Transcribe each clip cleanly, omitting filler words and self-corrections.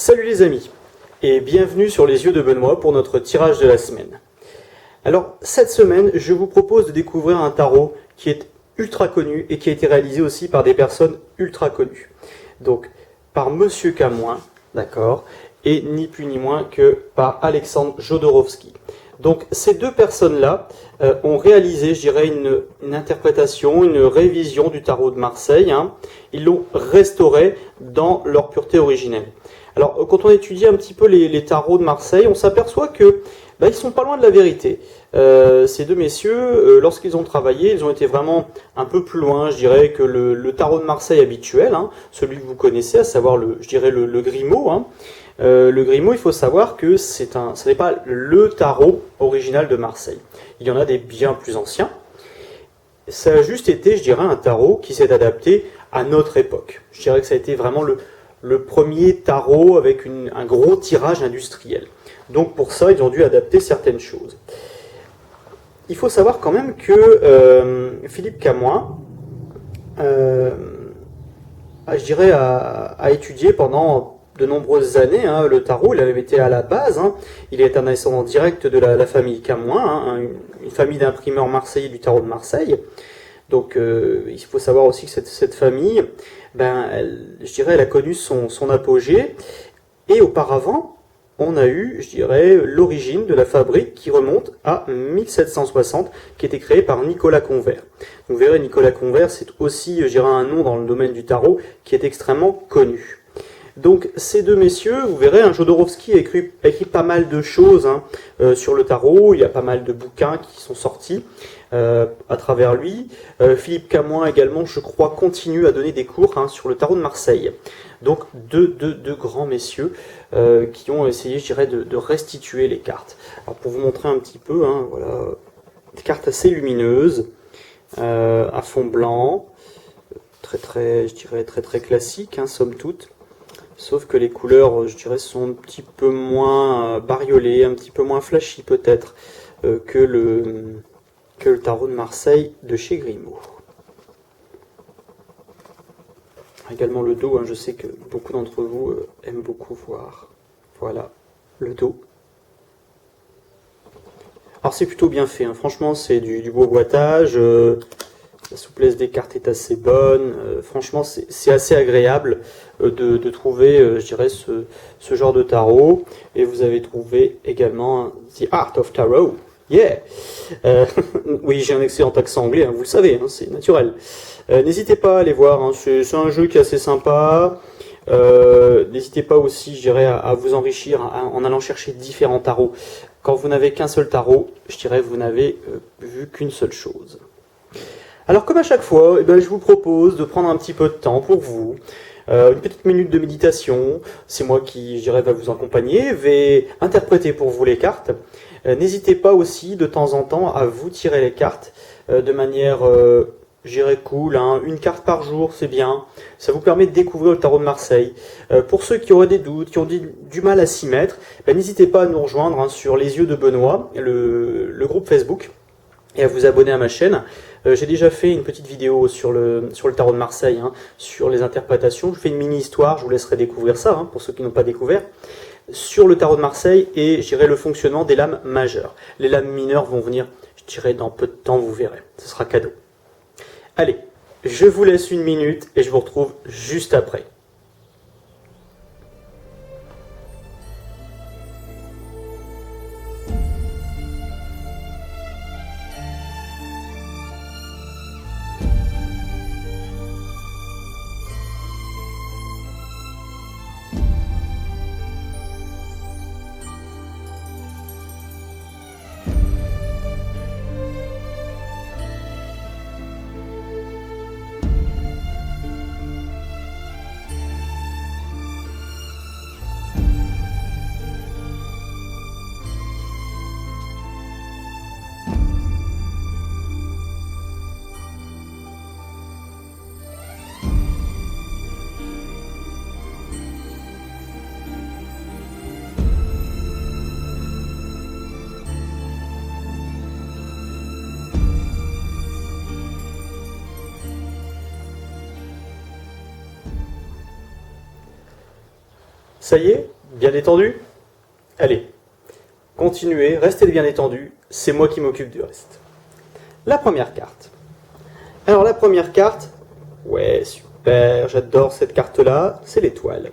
Salut les amis, et bienvenue sur les yeux de Benoît pour notre tirage de la semaine. Alors, cette semaine, je vous propose de découvrir un tarot qui est ultra connu et qui a été réalisé aussi par des personnes ultra connues. Donc, par Monsieur Camoin, d'accord, et ni plus ni moins que par Alexandre Jodorowsky. Donc, ces deux personnes-là ont réalisé, je dirais, une interprétation, une révision du tarot de Marseille. Ils l'ont restauré dans leur pureté originelle. Alors, quand on étudie un petit peu les tarots de Marseille, on s'aperçoit que ils sont pas loin de la vérité. Ces deux messieurs, lorsqu'ils ont travaillé, ils ont été vraiment un peu plus loin, je dirais, que le tarot de Marseille habituel, celui que vous connaissez, à savoir le Grimaud. Le Grimaud, il faut savoir que ce n'est pas le tarot original de Marseille. Il y en a des bien plus anciens. Ça a juste été, je dirais, un tarot qui s'est adapté à notre époque. Je dirais que ça a été vraiment le premier tarot avec un gros tirage industriel. Donc pour ça, ils ont dû adapter certaines choses. Il faut savoir quand même que Philippe Camoin, je dirais, a étudié pendant de nombreuses années le tarot. Il avait été à la base. Il est un descendant direct de la famille Camoin, une famille d'imprimeurs marseillais du tarot de Marseille. Donc il faut savoir aussi que cette famille, je dirais, elle a connu son apogée. Et auparavant, on a eu, je dirais, l'origine de la fabrique qui remonte à 1760, qui était créée par Nicolas Convert. Vous verrez, Nicolas Convert, c'est aussi, je dirais, un nom dans le domaine du tarot qui est extrêmement connu. Donc ces deux messieurs, vous verrez, Jodorowsky a écrit pas mal de choses sur le tarot. Il y a pas mal de bouquins qui sont sortis à travers lui. Philippe Camoin également, je crois, continue à donner des cours sur le tarot de Marseille. Donc deux grands messieurs qui ont essayé, je dirais, de restituer les cartes. Alors pour vous montrer un petit peu, voilà, des cartes assez lumineuses, à fond blanc, très classique, somme toute. Sauf que les couleurs, je dirais, sont un petit peu moins bariolées, un petit peu moins flashy peut-être que le tarot de Marseille de chez Grimaud. Également le dos, je sais que beaucoup d'entre vous aiment beaucoup voir. Voilà, le dos. Alors c'est plutôt bien fait, franchement c'est du beau boitage, la souplesse des cartes est assez bonne, franchement c'est assez agréable de trouver, je dirais, ce genre de tarot. Et vous avez trouvé également The Art of Tarot. Yeah. Oui, j'ai un excellent accent anglais, vous le savez, c'est naturel. N'hésitez pas à aller voir, c'est un jeu qui est assez sympa. N'hésitez pas aussi, je dirais, à vous enrichir en allant chercher différents tarots. Quand vous n'avez qu'un seul tarot, je dirais, vous n'avez vu qu'une seule chose. Alors comme à chaque fois, je vous propose de prendre un petit peu de temps pour vous, une petite minute de méditation. C'est moi qui, je dirais, va vous accompagner, vais interpréter pour vous les cartes. N'hésitez pas aussi de temps en temps à vous tirer les cartes de manière, je dirais, cool. Une carte par jour, c'est bien. Ça vous permet de découvrir le tarot de Marseille. Pour ceux qui auraient des doutes, qui ont du mal à s'y mettre, n'hésitez pas à nous rejoindre sur Les Yeux de Benoît, le groupe Facebook, et à vous abonner à ma chaîne. J'ai déjà fait une petite vidéo sur le tarot de Marseille, sur les interprétations. Je fais une mini-histoire, je vous laisserai découvrir ça, pour ceux qui n'ont pas découvert, sur le tarot de Marseille et, je dirais, le fonctionnement des lames majeures. Les lames mineures vont venir, je dirais, dans peu de temps, vous verrez. Ce sera cadeau. Allez, je vous laisse une minute et je vous retrouve juste après. Ça y est, Bien détendu? Allez, continuez, restez bien détendu, c'est moi qui m'occupe du reste. La première carte. Alors la première carte, ouais, super, j'adore cette carte-là, c'est l'étoile.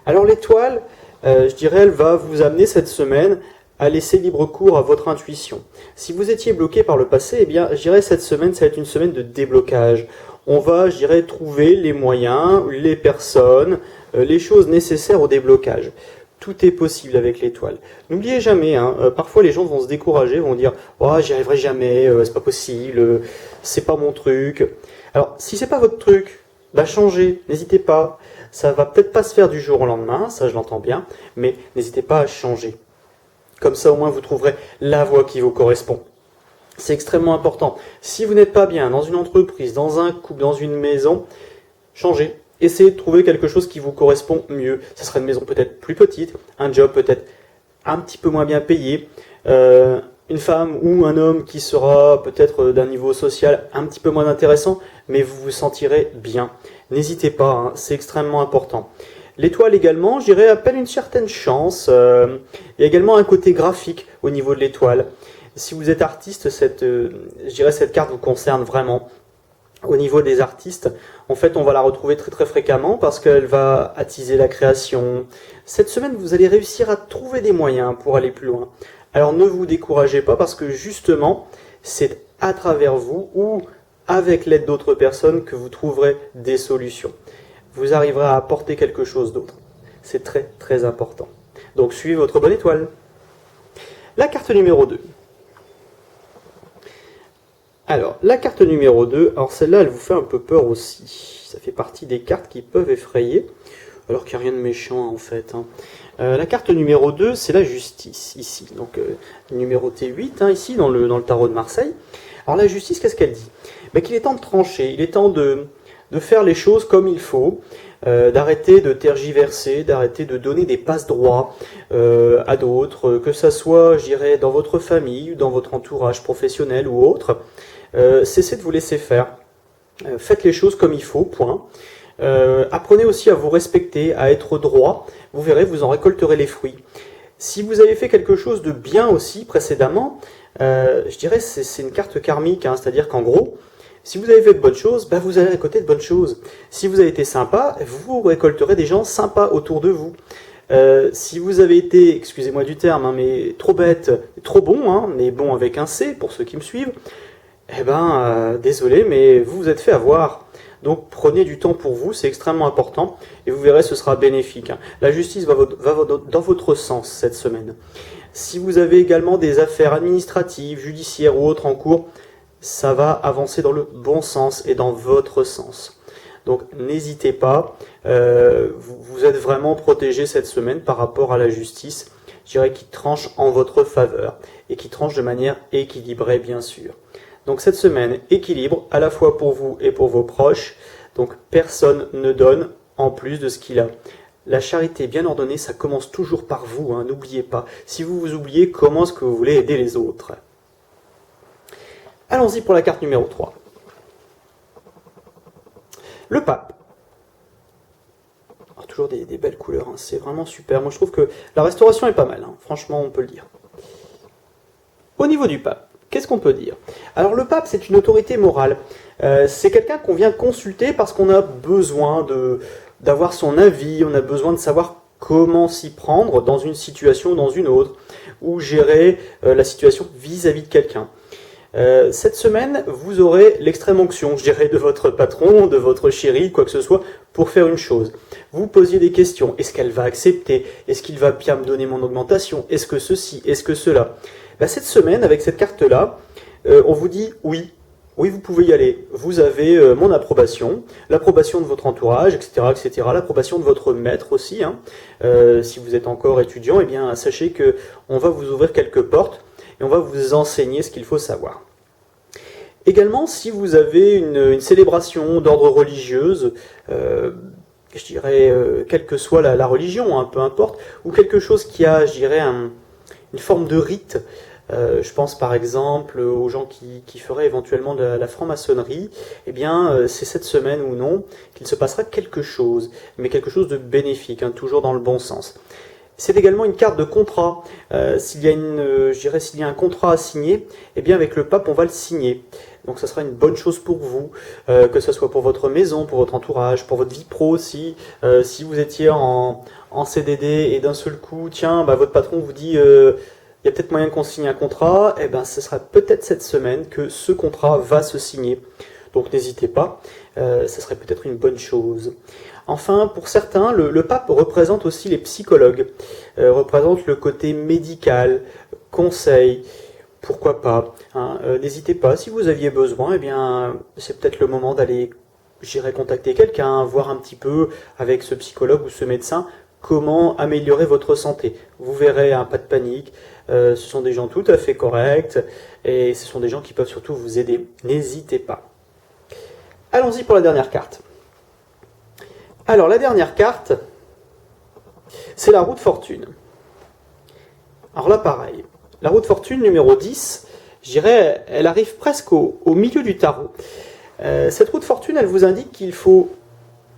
Alors l'étoile, je dirais, elle va vous amener cette semaine à laisser libre cours à votre intuition. Si vous étiez bloqué par le passé, eh bien, je dirais cette semaine, ça va être une semaine de déblocage. On va, je dirais, trouver les moyens, les personnes, les choses nécessaires au déblocage. Tout est possible avec l'étoile. N'oubliez jamais, parfois les gens vont se décourager, vont dire oh, j'y arriverai jamais, c'est pas possible, c'est pas mon truc. Alors, si c'est pas votre truc, bah changez, n'hésitez pas. Ça va peut-être pas se faire du jour au lendemain, ça je l'entends bien, mais n'hésitez pas à changer. Comme ça, au moins, vous trouverez la voie qui vous correspond. C'est extrêmement important. Si vous n'êtes pas bien dans une entreprise, dans un couple, dans une maison, changez. Essayez de trouver quelque chose qui vous correspond mieux. Ce serait une maison peut-être plus petite, un job peut-être un petit peu moins bien payé, une femme ou un homme qui sera peut-être d'un niveau social un petit peu moins intéressant, mais vous vous sentirez bien. N'hésitez pas, c'est extrêmement important. L'étoile également, je dirais, appelle une certaine chance. Il y a également un côté graphique au niveau de l'étoile. Si vous êtes artiste, je dirais cette carte vous concerne vraiment. Au niveau des artistes, en fait, on va la retrouver très très fréquemment parce qu'elle va attiser la création. Cette semaine, vous allez réussir à trouver des moyens pour aller plus loin. Alors ne vous découragez pas parce que justement, c'est à travers vous ou avec l'aide d'autres personnes que vous trouverez des solutions. Vous arriverez à apporter quelque chose d'autre. C'est très très important. Donc suivez votre bonne étoile. La carte numéro 2. Alors, la carte numéro 2, alors celle-là, elle vous fait un peu peur aussi. Ça fait partie des cartes qui peuvent effrayer, alors qu'il n'y a rien de méchant en fait. La carte numéro 2, c'est la justice, ici. Donc, numéroté 8, ici, dans le tarot de Marseille. Alors, la justice, qu'est-ce qu'elle dit? Qu'il est temps de trancher, il est temps de faire les choses comme il faut, d'arrêter de tergiverser, d'arrêter de donner des passe-droits à d'autres, que ça soit, je dirais, dans votre famille, dans votre entourage professionnel ou autre. Cessez de vous laisser faire. Faites les choses comme il faut, point. Apprenez aussi à vous respecter, à être droit. Vous verrez, vous en récolterez les fruits. Si vous avez fait quelque chose de bien aussi précédemment, je dirais c'est une carte karmique, c'est-à-dire qu'en gros, si vous avez fait de bonnes choses, vous allez récolter de bonnes choses. Si vous avez été sympa, vous récolterez des gens sympas autour de vous. Si vous avez été, excusez-moi du terme, mais trop bête, trop bon, mais bon avec un C pour ceux qui me suivent, désolé, mais vous vous êtes fait avoir. Donc prenez du temps pour vous, c'est extrêmement important, et vous verrez, ce sera bénéfique. La justice va dans votre sens cette semaine. Si vous avez également des affaires administratives, judiciaires ou autres en cours, ça va avancer dans le bon sens et dans votre sens. Donc n'hésitez pas, vous êtes vraiment protégé cette semaine par rapport à la justice, je dirais qui tranche en votre faveur, et qui tranche de manière équilibrée bien sûr. Donc cette semaine, équilibre à la fois pour vous et pour vos proches, donc personne ne donne en plus de ce qu'il a. La charité bien ordonnée, ça commence toujours par vous, n'oubliez pas. Si vous vous oubliez, comment est-ce que vous voulez aider les autres? Allons-y pour la carte numéro 3. Le pape. Alors, toujours des belles couleurs, c'est vraiment super. Moi je trouve que la restauration est pas mal, franchement on peut le dire. Au niveau du pape, qu'est-ce qu'on peut dire? Alors le pape, c'est une autorité morale. C'est quelqu'un qu'on vient consulter parce qu'on a besoin d'avoir son avis, on a besoin de savoir comment s'y prendre dans une situation ou dans une autre, ou gérer la situation vis-à-vis de quelqu'un. Cette semaine, vous aurez l'extrême onction, je dirais, de votre patron, de votre chéri, quoi que ce soit, pour faire une chose. Vous posiez des questions. Est-ce qu'elle va accepter? Est-ce qu'il va bien me donner mon augmentation? Est-ce que ceci? Est-ce que cela? Cette semaine, avec cette carte-là, on vous dit oui. Oui, vous pouvez y aller. Vous avez mon approbation, l'approbation de votre entourage, etc., etc., l'approbation de votre maître aussi. Si vous êtes encore étudiant, sachez que on va vous ouvrir quelques portes et on va vous enseigner ce qu'il faut savoir. Également, si vous avez une célébration d'ordre religieuse, je dirais, quelle que soit la religion, peu importe, ou quelque chose qui a, je dirais, une forme de rite. Je pense par exemple aux gens qui feraient éventuellement de la franc-maçonnerie, c'est cette semaine ou non qu'il se passera quelque chose, mais quelque chose de bénéfique, toujours dans le bon sens. C'est également une carte de contrat. S'il y a s'il y a un contrat à signer, eh bien avec le pape, on va le signer. Donc ça sera une bonne chose pour vous, que ce soit pour votre maison, pour votre entourage, pour votre vie pro aussi. Si vous étiez en CDD et d'un seul coup, tiens, votre patron vous dit il y a peut-être moyen qu'on signe un contrat, eh ben ce sera peut-être cette semaine que ce contrat va se signer. Donc n'hésitez pas, ça serait peut-être une bonne chose. Enfin, pour certains, le pape représente aussi les psychologues, représente le côté médical, conseil, pourquoi pas. Hein, n'hésitez pas, si vous aviez besoin, eh bien c'est peut-être le moment d'aller, j'irai contacter quelqu'un, voir un petit peu avec ce psychologue ou ce médecin comment améliorer votre santé. Vous verrez, pas de panique, ce sont des gens tout à fait corrects et ce sont des gens qui peuvent surtout vous aider. N'hésitez pas. Allons-y pour la dernière carte. Alors la dernière carte, c'est la roue de fortune. Alors là pareil, la roue de fortune numéro 10, je dirais, elle arrive presque au milieu du tarot. Cette roue de fortune, elle vous indique qu'il faut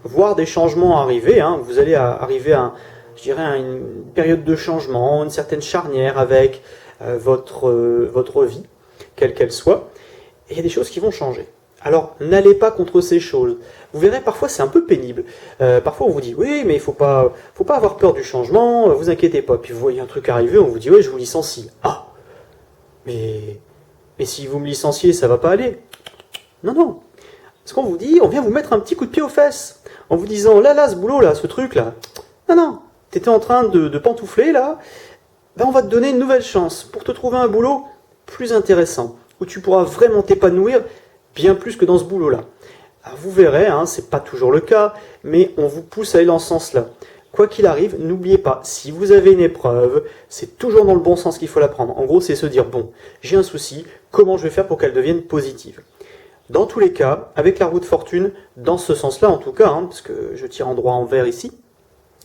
voir des changements arriver. Vous allez arriver à une période de changement, une certaine charnière avec votre vie, quelle qu'elle soit. Et il y a des choses qui vont changer. Alors, n'allez pas contre ces choses. Vous verrez, parfois, c'est un peu pénible. Parfois, on vous dit, oui, mais il faut pas avoir peur du changement, vous inquiétez pas. Puis vous voyez un truc arriver, on vous dit, oui, je vous licencie. Ah, mais si vous me licenciez, ça va pas aller. Non. Ce qu'on vous dit, on vient vous mettre un petit coup de pied aux fesses, en vous disant, là, ce boulot, là, ce truc, là. Non, t'étais en train de pantoufler, là. On va te donner une nouvelle chance pour te trouver un boulot plus intéressant, où tu pourras vraiment t'épanouir bien plus que dans ce boulot-là. Alors vous verrez, c'est pas toujours le cas, mais on vous pousse à aller dans ce sens-là. Quoi qu'il arrive, n'oubliez pas, si vous avez une épreuve, c'est toujours dans le bon sens qu'il faut la prendre. En gros, c'est se dire, bon, j'ai un souci, comment je vais faire pour qu'elle devienne positive ? Dans tous les cas, avec la roue de fortune, dans ce sens-là en tout cas, parce que je tire en droit envers ici,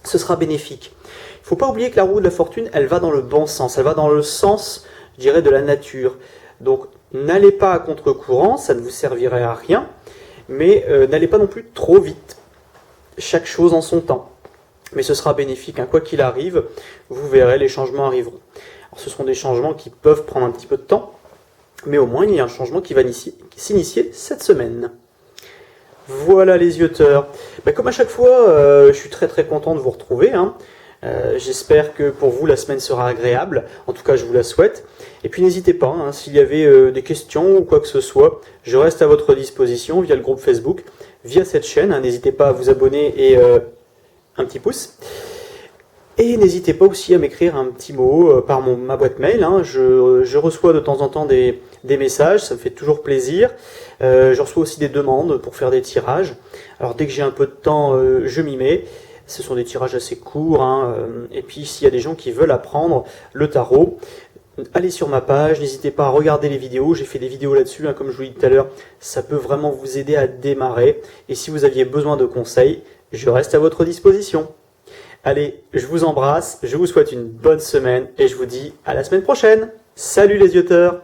ce sera bénéfique. Il ne faut pas oublier que la roue de la fortune, elle va dans le bon sens, elle va dans le sens, je dirais, de la nature. Donc, n'allez pas à contre-courant, ça ne vous servirait à rien, mais n'allez pas non plus trop vite. Chaque chose en son temps. Mais ce sera bénéfique, quoi qu'il arrive, vous verrez, les changements arriveront. Alors, ce sont des changements qui peuvent prendre un petit peu de temps, mais au moins il y a un changement qui va s'initier cette semaine. Voilà les yeux-teurs. Comme à chaque fois, je suis très très content de vous retrouver. J'espère que pour vous la semaine sera agréable. En tout cas, je vous la souhaite. Et puis n'hésitez pas, s'il y avait des questions ou quoi que ce soit, je reste à votre disposition via le groupe Facebook, via cette chaîne. N'hésitez pas à vous abonner et un petit pouce. Et n'hésitez pas aussi à m'écrire un petit mot par ma boîte mail. Je reçois de temps en temps des messages, ça me fait toujours plaisir. Je reçois aussi des demandes pour faire des tirages. Alors dès que j'ai un peu de temps, je m'y mets. Ce sont des tirages assez courts. Et puis s'il y a des gens qui veulent apprendre le tarot, allez sur ma page, n'hésitez pas à regarder les vidéos. J'ai fait des vidéos là-dessus, comme je vous l'ai dit tout à l'heure. Ça peut vraiment vous aider à démarrer. Et si vous aviez besoin de conseils, je reste à votre disposition. Allez, je vous embrasse, je vous souhaite une bonne semaine et je vous dis à la semaine prochaine. Salut les yeux-teurs!